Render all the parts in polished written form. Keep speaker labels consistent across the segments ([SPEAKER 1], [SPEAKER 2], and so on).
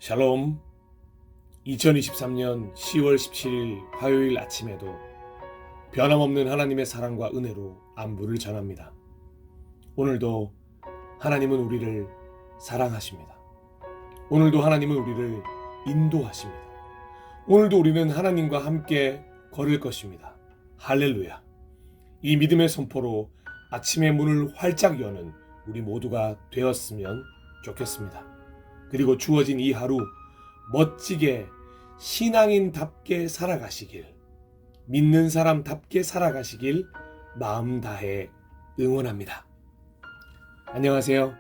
[SPEAKER 1] 샬롬. 2023년 10월 17일 화요일 아침에도 변함없는 하나님의 사랑과 은혜로 안부를 전합니다. 오늘도 하나님은 우리를 사랑하십니다. 오늘도 하나님은 우리를 인도하십니다. 오늘도 우리는 하나님과 함께 걸을 것입니다. 할렐루야. 이 믿음의 선포로 아침의 문을 활짝 여는 우리 모두가 되었으면 좋겠습니다. 그리고 주어진 이 하루 멋지게 신앙인답게 살아가시길, 믿는 사람답게 살아가시길 마음 다해 응원합니다. 안녕하세요.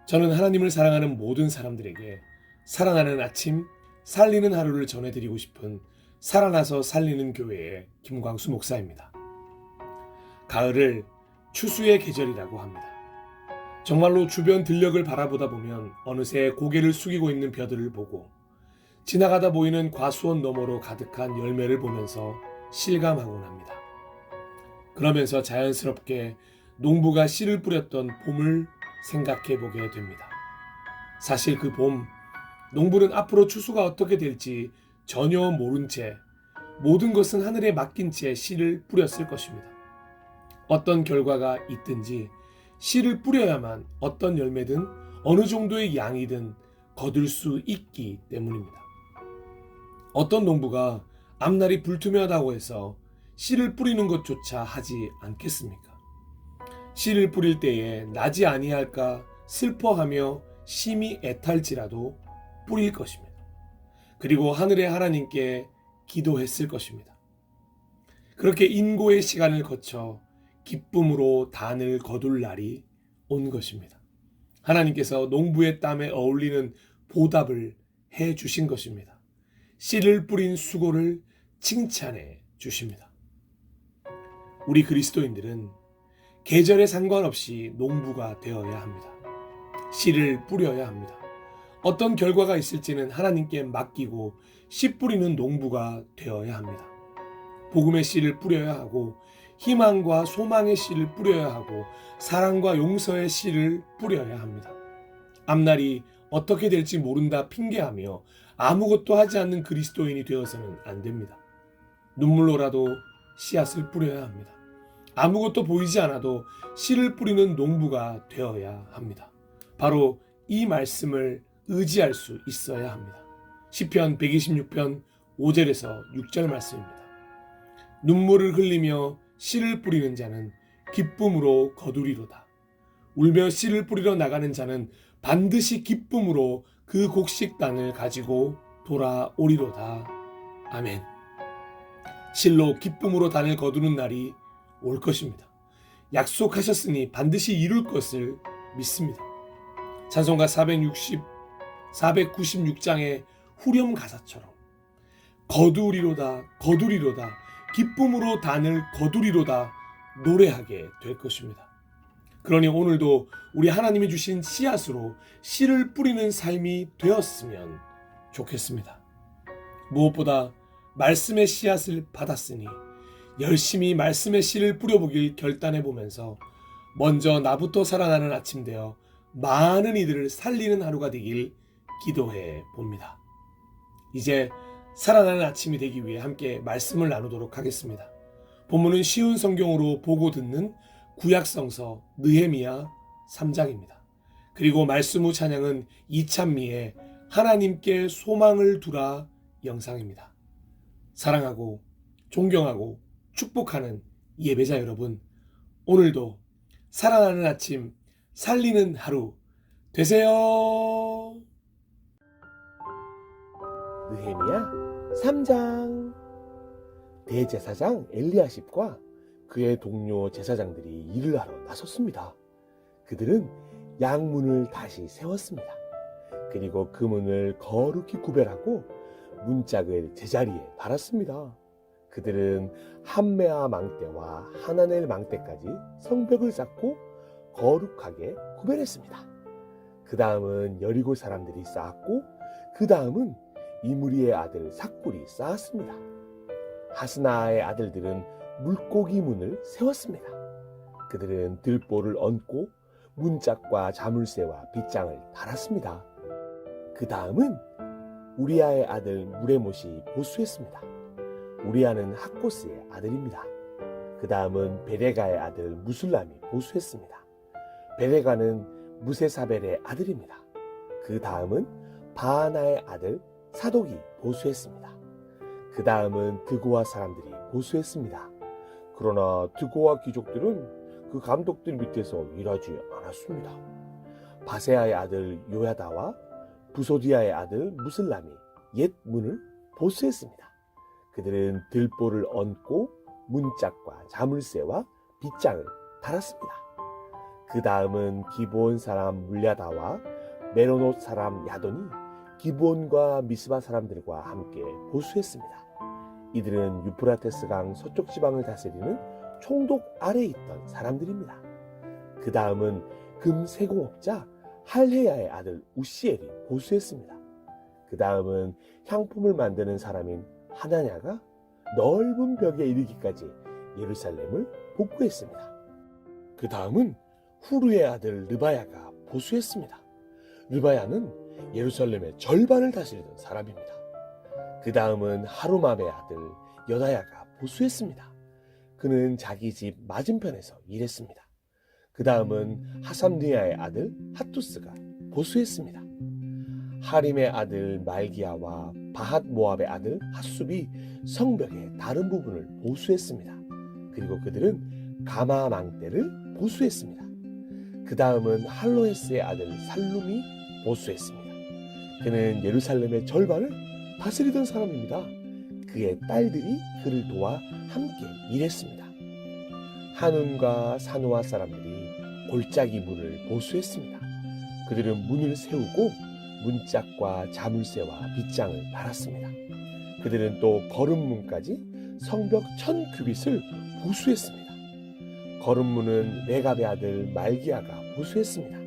[SPEAKER 1] 저는 하나님을 사랑하는 모든 사람들에게 살아나는 아침, 살리는 하루를 전해드리고 싶은 살아나서 살리는 교회의 김광수 목사입니다. 가을을 추수의 계절이라고 합니다. 정말로 주변 들녘을 바라보다 보면 어느새 고개를 숙이고 있는 벼들을 보고 지나가다 보이는 과수원 너머로 가득한 열매를 보면서 실감하곤 합니다. 그러면서 자연스럽게 농부가 씨를 뿌렸던 봄을 생각해 보게 됩니다. 사실 그 봄, 농부는 앞으로 추수가 어떻게 될지 전혀 모른 채 모든 것은 하늘에 맡긴 채 씨를 뿌렸을 것입니다. 어떤 결과가 있든지 씨를 뿌려야만 어떤 열매든 어느 정도의 양이든 거둘 수 있기 때문입니다. 어떤 농부가 앞날이 불투명하다고 해서 씨를 뿌리는 것조차 하지 않겠습니까? 씨를 뿌릴 때에 나지 아니할까 슬퍼하며 심히 애탈지라도 뿌릴 것입니다. 그리고 하늘의 하나님께 기도했을 것입니다. 그렇게 인고의 시간을 거쳐 기쁨으로 단을 거둘 날이 온 것입니다. 하나님께서 농부의 땀에 어울리는 보답을 해 주신 것입니다. 씨를 뿌린 수고를 칭찬해 주십니다. 우리 그리스도인들은 계절에 상관없이 농부가 되어야 합니다. 씨를 뿌려야 합니다. 어떤 결과가 있을지는 하나님께 맡기고 씨 뿌리는 농부가 되어야 합니다. 복음의 씨를 뿌려야 하고 희망과 소망의 씨를 뿌려야 하고 사랑과 용서의 씨를 뿌려야 합니다. 앞날이 어떻게 될지 모른다 핑계하며 아무것도 하지 않는 그리스도인이 되어서는 안 됩니다. 눈물로라도 씨앗을 뿌려야 합니다. 아무것도 보이지 않아도 씨를 뿌리는 농부가 되어야 합니다. 바로 이 말씀을 의지할 수 있어야 합니다. 시편 126편 5절에서 6절 말씀입니다. 눈물을 흘리며 씨를 뿌리는 자는 기쁨으로 거두리로다. 울며 씨를 뿌리러 나가는 자는 반드시 기쁨으로 그 곡식단을 가지고 돌아오리로다. 아멘. 실로 기쁨으로 단을 거두는 날이 올 것입니다. 약속하셨으니 반드시 이룰 것을 믿습니다. 찬송가 496장의 후렴 가사처럼 거두리로다 거두리로다 기쁨으로 단을 거두리로다 노래하게 될 것입니다. 그러니 오늘도 우리 하나님이 주신 씨앗으로 씨를 뿌리는 삶이 되었으면 좋겠습니다. 무엇보다 말씀의 씨앗을 받았으니 열심히 말씀의 씨를 뿌려보길 결단해 보면서 먼저 나부터 살아나는 아침 되어 많은 이들을 살리는 하루가 되길 기도해 봅니다. 이제 살아나는 아침이 되기 위해 함께 말씀을 나누도록 하겠습니다. 본문은 쉬운 성경으로 보고 듣는 구약성서 느헤미야 3장입니다. 그리고 말씀 후 찬양은 이찬미의 하나님께 소망을 두라 영상입니다. 사랑하고 존경하고 축복하는 예배자 여러분, 오늘도 살아나는 아침, 살리는 하루 되세요.
[SPEAKER 2] 느헤미야 3장. 대제사장 엘리야십과 그의 동료 제사장들이 일을 하러 나섰습니다. 그들은 양문을 다시 세웠습니다. 그리고 그 문을 거룩히 구별하고 문짝을 제자리에 달았습니다. 그들은 함메아 망대와 하나넬 망대까지 성벽을 쌓고 거룩하게 구별했습니다. 그 다음은 여리고 사람들이 쌓았고 그 다음은 이므리의 아들 삭굴이 쌓았습니다. 하스나의 아들들은 물고기 문을 세웠습니다. 그들은 들보를 얹고 문짝과 자물쇠와 빗장을 달았습니다. 그 다음은 우리아의 아들 무레못이 보수했습니다. 우리아는 학고스의 아들입니다. 그 다음은 베레가의 아들 무술람이 보수했습니다. 베레가는 무세사벨의 아들입니다. 그 다음은 바하나의 아들 사독이 보수했습니다. 그 다음은 드고아 사람들이 보수했습니다. 그러나 드고아 귀족들은 그 감독들 밑에서 일하지 않았습니다. 바세아의 아들 요야다와 부소디아의 아들 무슬람이 옛 문을 보수했습니다. 그들은 들보를 얹고 문짝과 자물쇠와 빗장을 달았습니다. 그 다음은 기브온 사람 물야다와 메로노 사람 야돈이 기브온과 미스바 사람들과 함께 보수했습니다. 이들은 유프라테스 강 서쪽 지방을 다스리는 총독 아래에 있던 사람들입니다. 그 다음은 금 세공업자 할헤야의 아들 우시엘이 보수했습니다. 그 다음은 향품을 만드는 사람인 하나냐가 넓은 벽에 이르기까지 예루살렘을 복구했습니다. 그 다음은 후르의 아들 르바야가 보수했습니다. 르바야는 예루살렘의 절반을 다스리던 사람입니다. 그 다음은 하루맘의 아들 여다야가 보수했습니다. 그는 자기 집 맞은편에서 일했습니다. 그 다음은 하삼니아의 아들 하투스가 보수했습니다. 하림의 아들 말기야와 바핫 모압의 아들 핫숲이 성벽의 다른 부분을 보수했습니다. 그리고 그들은 가마 망대를 보수했습니다. 그 다음은 할로헤스의 아들 살룸이 보수했습니다. 그는 예루살렘의 절반을 다스리던 사람입니다. 그의 딸들이 그를 도와 함께 일했습니다. 한운과 사노아 사람들이 골짜기 문을 보수했습니다. 그들은 문을 세우고 문짝과 자물쇠와 빗장을 달았습니다. 그들은 또 거름문까지 성벽 1000규빗을 보수했습니다. 거름문은 레갑의 아들 말기야가 보수했습니다.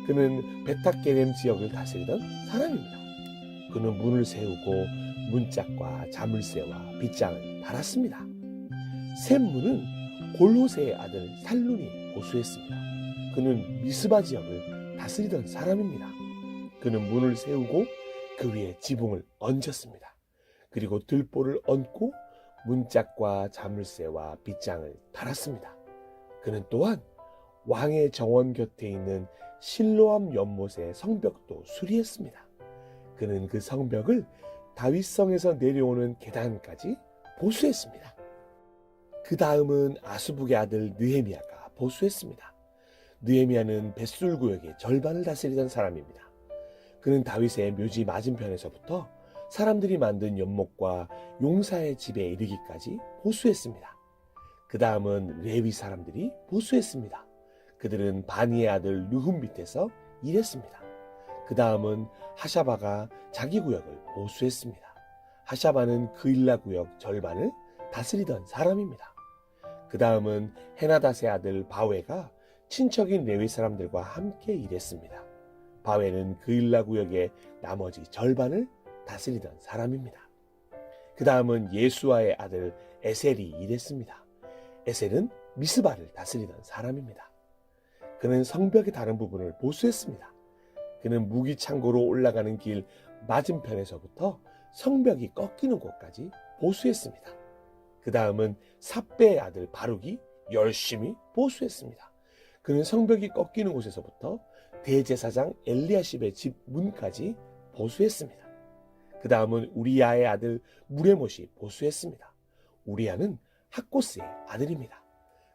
[SPEAKER 2] 그는 베타게렘 지역을 다스리던 사람입니다. 그는 문을 세우고 문짝과 자물쇠와 빗장을 달았습니다. 샘문은 골호세의 아들 살룬이 보수했습니다. 그는 미스바 지역을 다스리던 사람입니다. 그는 문을 세우고 그 위에 지붕을 얹었습니다. 그리고 들보를 얹고 문짝과 자물쇠와 빗장을 달았습니다. 그는 또한 왕의 정원 곁에 있는 실로암 연못의 성벽도 수리했습니다. 그는 그 성벽을 다윗성에서 내려오는 계단까지 보수했습니다. 그 다음은 아수북의 아들 느헤미야가 보수했습니다. 느헤미야는 벳술 구역의 절반을 다스리던 사람입니다. 그는 다윗의 묘지 맞은편에서부터 사람들이 만든 연못과 용사의 집에 이르기까지 보수했습니다. 그 다음은 레위 사람들이 보수했습니다. 그들은 바니의 아들 느훔 밑에서 일했습니다. 그 다음은 하샤바가 자기 구역을 보수했습니다. 하샤바는 그일라 구역 절반을 다스리던 사람입니다. 그 다음은 헤나닷의 아들 바웨가 친척인 레위 사람들과 함께 일했습니다. 바웨는 그일라 구역의 나머지 절반을 다스리던 사람입니다. 그 다음은 예수아의 아들 에셀이 일했습니다. 에셀은 미스바를 다스리던 사람입니다. 그는 성벽의 다른 부분을 보수했습니다. 그는 무기창고로 올라가는 길 맞은편에서부터 성벽이 꺾이는 곳까지 보수했습니다. 그 다음은 삽배의 아들 바룩이 열심히 보수했습니다. 그는 성벽이 꺾이는 곳에서부터 대제사장 엘리야십의 집 문까지 보수했습니다. 그 다음은 우리야의 아들 무레못이 보수했습니다. 우리야는 학고스의 아들입니다.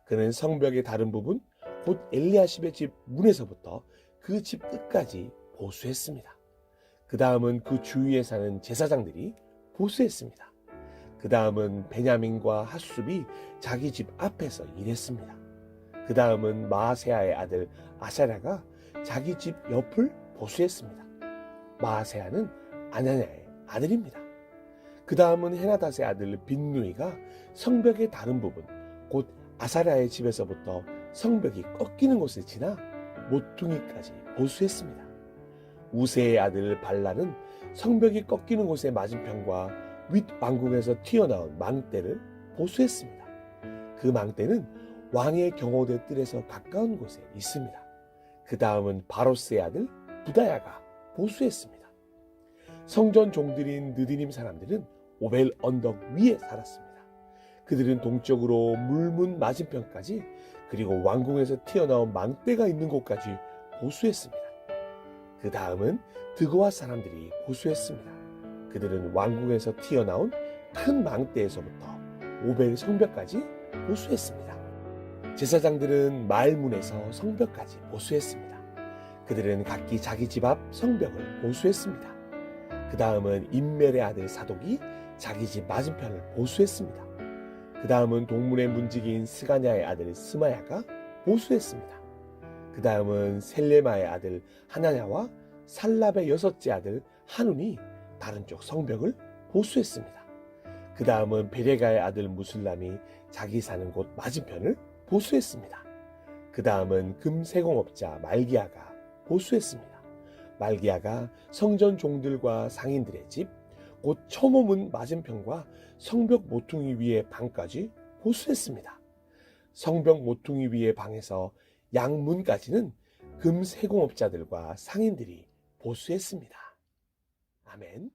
[SPEAKER 2] 그는 성벽의 다른 부분, 곧 엘리야십의 집 문에서부터 그 집 끝까지 보수했습니다. 그 다음은 그 주위에 사는 제사장들이 보수했습니다. 그 다음은 베냐민과 핫숲이 자기 집 앞에서 일했습니다. 그 다음은 마아세아의 아들 아사랴가 자기 집 옆을 보수했습니다. 마아세아는 아냐냐의 아들입니다. 그 다음은 헤나닷의 아들 빈누이가 성벽의 다른 부분, 곧 아사랴의 집에서부터 성벽이 꺾이는 곳을 지나 모퉁이까지 보수했습니다. 우세의 아들 발라는 성벽이 꺾이는 곳의 맞은편과 윗왕궁에서 튀어나온 망대를 보수했습니다. 그 망대는 왕의 경호대 뜰에서 가까운 곳에 있습니다. 그 다음은 바로스의 아들 부다야가 보수했습니다. 성전 종들인 느디님 사람들은 오벨 언덕 위에 살았습니다. 그들은 동쪽으로 물문 맞은편까지 그리고 왕궁에서 튀어나온 망대가 있는 곳까지 보수했습니다. 그 다음은 드고아 사람들이 보수했습니다. 그들은 왕궁에서 튀어나온 큰 망대에서부터 오벨 성벽까지 보수했습니다. 제사장들은 마을문에서 성벽까지 보수했습니다. 그들은 각기 자기 집 앞 성벽을 보수했습니다. 그 다음은 임멜의 아들 사독이 자기 집 맞은편을 보수했습니다. 그 다음은 동문의 문지기인 스가냐의 아들 스마야가 보수했습니다. 그 다음은 셀레마의 아들 하나냐와 살랍의 여섯째 아들 한운이 다른 쪽 성벽을 보수했습니다. 그 다음은 베레가의 아들 무술람이 자기 사는 곳 맞은편을 보수했습니다. 그 다음은 금세공업자 말기야가 보수했습니다. 말기야가 성전 종들과 상인들의 집, 곧 처모문 맞은편과 성벽 모퉁이 위의 방까지 보수했습니다. 성벽 모퉁이 위의 방에서 양문까지는 금세공업자들과 상인들이 보수했습니다. 아멘.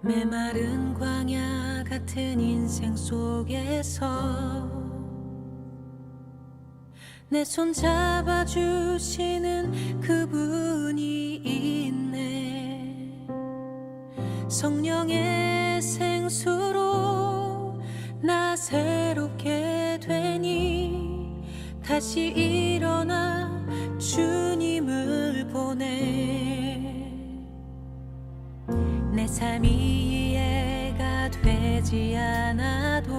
[SPEAKER 3] 메마른 광야 같은 인생 속에서 내 손 잡아주시는 그분이 있네. 성령의 생수로 나 새롭게 되니 다시 일어나 주님을 보내. 내 삶이 이해가 되지 않아도